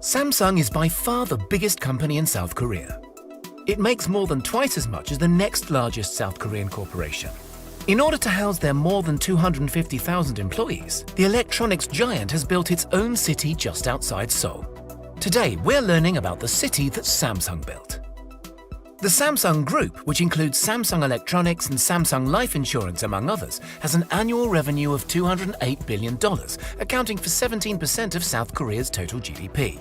Samsung is by far the biggest company in South Korea. It makes more than twice as much as the next largest South Korean corporation. In order to house their more than 250,000 employees, the electronics giant has built its own city just outside Seoul. Today, we're learning about the city that Samsung built. The Samsung Group, which includes Samsung Electronics and Samsung Life Insurance among others, has an annual revenue of $208 billion, accounting for 17% of South Korea's total GDP.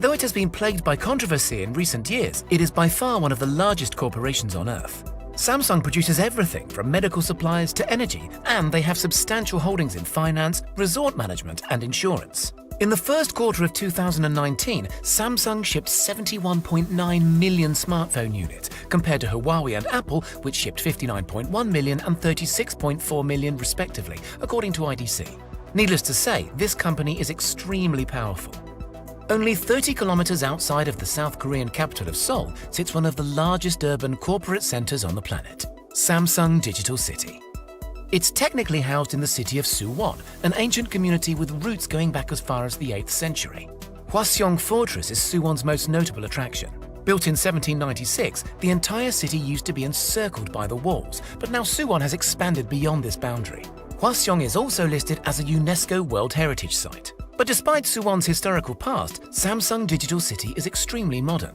Though it has been plagued by controversy in recent years, it is by far one of the largest corporations on Earth. Samsung produces everything from medical supplies to energy, and they have substantial holdings in finance, resort management, and insurance. In the first quarter of 2019, Samsung shipped 71.9 million smartphone units, compared to Huawei and Apple, which shipped 59.1 million and 36.4 million respectively, according to IDC. Needless to say, this company is extremely powerful. Only 30 kilometers outside of the South Korean capital of Seoul sits one of the largest urban corporate centers on the planet, Samsung Digital City. It's technically housed in the city of Suwon, an ancient community with roots going back as far as the 8th century. Hwaseong Fortress is Suwon's most notable attraction. Built in 1796, the entire city used to be encircled by the walls, but now Suwon has expanded beyond this boundary. Hwaseong is also listed as a UNESCO World Heritage Site. But despite Suwon's historical past, Samsung Digital City is extremely modern.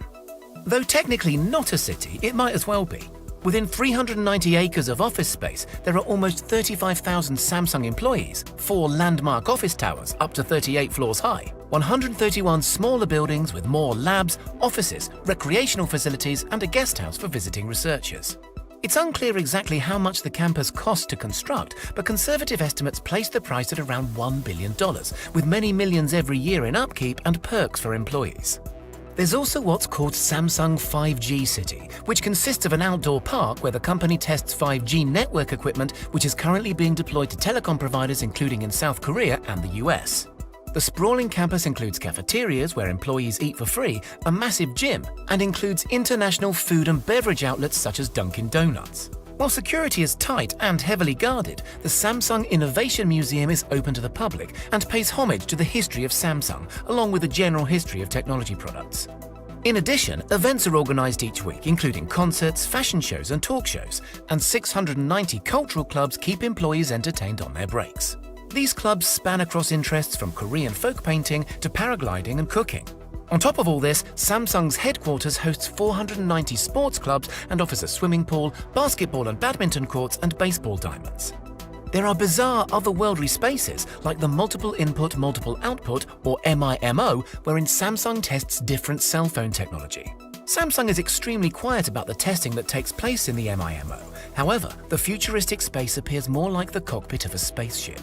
Though technically not a city, it might as well be. Within 390 acres of office space, there are almost 35,000 Samsung employees, 4 landmark office towers up to 38 floors high, 131 smaller buildings with more labs, offices, recreational facilities, and a guest house for visiting researchers. It's unclear exactly how much the campus cost to construct, but conservative estimates place the price at around $1 billion, with many millions every year in upkeep and perks for employees. There's also what's called Samsung 5G City, which consists of an outdoor park where the company tests 5G network equipment, which is currently being deployed to telecom providers including in South Korea and the US. The sprawling campus includes cafeterias where employees eat for free, a massive gym, and includes international food and beverage outlets such as Dunkin' Donuts. While security is tight and heavily guarded, the Samsung Innovation Museum is open to the public and pays homage to the history of Samsung, along with a general history of technology products. In addition, events are organized each week, including concerts, fashion shows, and talk shows, and 690 cultural clubs keep employees entertained on their breaks. These clubs span across interests from Korean folk painting to paragliding and cooking. On top of all this, Samsung's headquarters hosts 490 sports clubs and offers a swimming pool, basketball and badminton courts, and baseball diamonds. There are bizarre otherworldly spaces like the Multiple Input, Multiple Output, or MIMO, wherein Samsung tests different cell phone technology. Samsung is extremely quiet about the testing that takes place in the MIMO. However, the futuristic space appears more like the cockpit of a spaceship.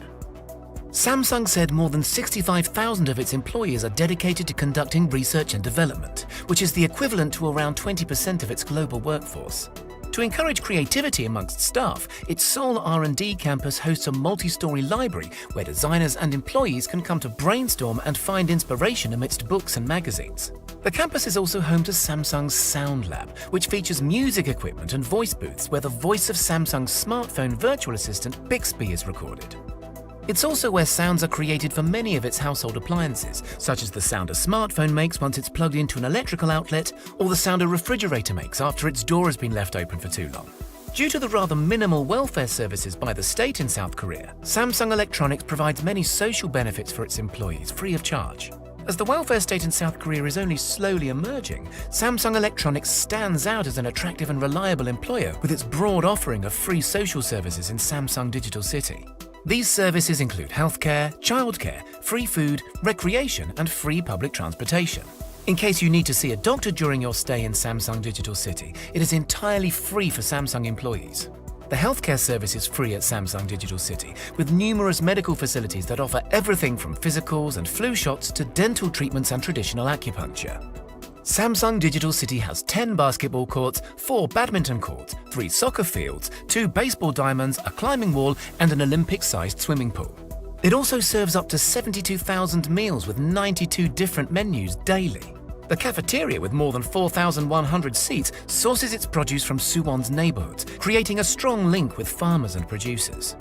Samsung said more than 65,000 of its employees are dedicated to conducting research and development, which is the equivalent to around 20% of its global workforce. To encourage creativity amongst staff, its Seoul R&D campus hosts a multi-story library where designers and employees can come to brainstorm and find inspiration amidst books and magazines. The campus is also home to Samsung's Sound Lab, which features music equipment and voice booths where the voice of Samsung's smartphone virtual assistant Bixby is recorded. It's also where sounds are created for many of its household appliances, such as the sound a smartphone makes once it's plugged into an electrical outlet, or the sound a refrigerator makes after its door has been left open for too long. Due to the rather minimal welfare services by the state in South Korea, Samsung Electronics provides many social benefits for its employees free of charge. As the welfare state in South Korea is only slowly emerging, Samsung Electronics stands out as an attractive and reliable employer with its broad offering of free social services in Samsung Digital City. These services include healthcare, childcare, free food, recreation, and free public transportation. In case you need to see a doctor during your stay in Samsung Digital City, it is entirely free for Samsung employees. The healthcare service is free at Samsung Digital City, with numerous medical facilities that offer everything from physicals and flu shots to dental treatments and traditional acupuncture. Samsung Digital City has 10 basketball courts, 4 badminton courts, 3 soccer fields, 2 baseball diamonds, a climbing wall, and an Olympic-sized swimming pool. It also serves up to 72,000 meals with 92 different menus daily. The cafeteria, with more than 4,100 seats, sources its produce from Suwon's neighborhoods, creating a strong link with farmers and producers.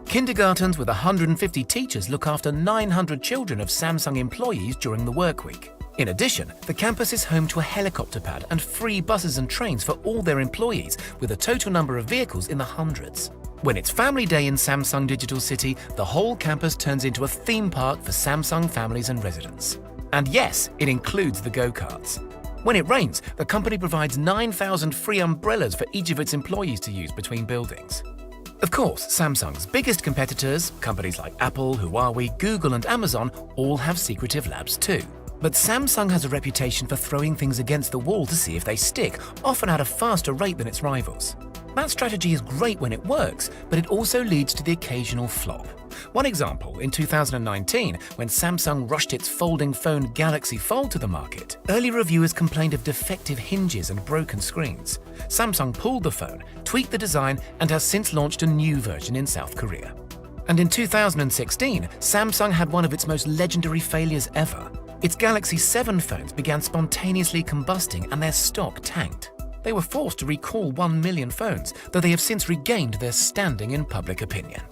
Kindergartens with 150 teachers look after 900 children of Samsung employees during the work week. In addition, the campus is home to a helicopter pad and free buses and trains for all their employees, with a total number of vehicles in the hundreds. When it's Family Day in Samsung Digital City, the whole campus turns into a theme park for Samsung families and residents. And yes, it includes the go-karts. When it rains, the company provides 9,000 free umbrellas for each of its employees to use between buildings. Of course, Samsung's biggest competitors, companies like Apple, Huawei, Google and Amazon, all have secretive labs too. But Samsung has a reputation for throwing things against the wall to see if they stick, often at a faster rate than its rivals. That strategy is great when it works, but it also leads to the occasional flop. One example, in 2019, when Samsung rushed its folding phone Galaxy Fold to the market, early reviewers complained of defective hinges and broken screens. Samsung pulled the phone, tweaked the design, and has since launched a new version in South Korea. And in 2016, Samsung had one of its most legendary failures ever. Its Galaxy 7 phones began spontaneously combusting and their stock tanked. They were forced to recall 1 million phones, though they have since regained their standing in public opinion.